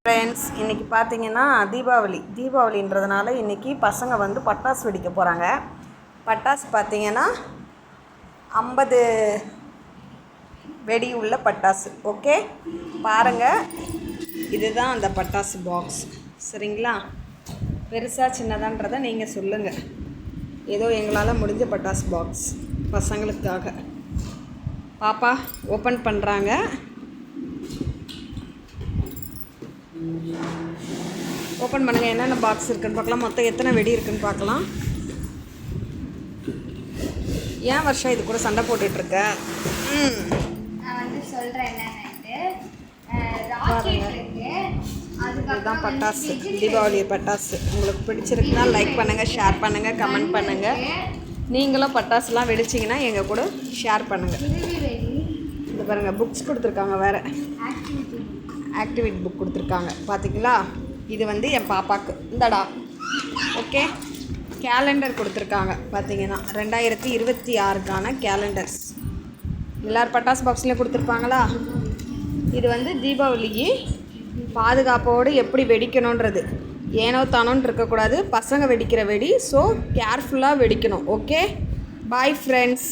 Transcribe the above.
Friends, இன்றைக்கி பார்த்தீங்கன்னா தீபாவளின்றதுனால இன்றைக்கி பசங்க வந்து பட்டாசு வெடிக்க போகிறாங்க. பட்டாசு பார்த்தீங்கன்னா 50 வெடி உள்ள பட்டாசு. ஓகே, பாருங்கள், இதுதான் அந்த பட்டாசு பாக்ஸ். சரிங்களா? பெருசாக சின்னதான்றதை நீங்கள் சொல்லுங்கள். ஏதோ எங்களால் முடிஞ்ச பட்டாசு பாக்ஸ் பசங்களுக்காக. பாப்பா ஓப்பன் பண்ணுறாங்க. ஓப்பன் பண்ணுங்கள். என்னென்ன பாக்ஸ் இருக்குன்னு பார்க்கலாம். மொத்தம் எத்தனை வெடி இருக்குன்னு பார்க்கலாம். ஏன் வருஷம் இது கூட சண்டை போட்டுட்ருக்க? நான் வந்து சொல்கிறேன் என்னென்னு. ராக்கெட் இருக்கு, இதுதான் பட்டாசு, தீபாவளி பட்டாசு. உங்களுக்கு பிடிச்சிருக்குன்னா லைக் பண்ணுங்கள், ஷேர் பண்ணுங்கள், கமெண்ட் பண்ணுங்கள். நீங்களும் பட்டாசுலாம் வெடிச்சிங்கன்னா எங்கள் கூட ஷேர் பண்ணுங்கள். இது பாருங்கள், புக்ஸ் கொடுத்துருக்காங்க வேறு. ஆக்டிவிட்டி புக் கொடுத்துருக்காங்க பார்த்தீங்களா? இது வந்து என் பாப்பாவுக்கு இந்தடா. ஓகே, கேலண்டர் கொடுத்துருக்காங்க பார்த்தீங்கன்னா 2026க்கான கேலண்டர்ஸ். எல்லோரும் பட்டாசு பாக்ஸ்லேயே கொடுத்துருப்பாங்களா? இது வந்து தீபாவளிக்கு பாதுகாப்போடு எப்படி வெடிக்கணுன்றது. ஏனோ தானோன்னு இருக்கக்கூடாது. பசங்க வெடிக்கிற வெடி, ஸோ கேர்ஃபுல்லாக வெடிக்கணும். Okay, bye friends.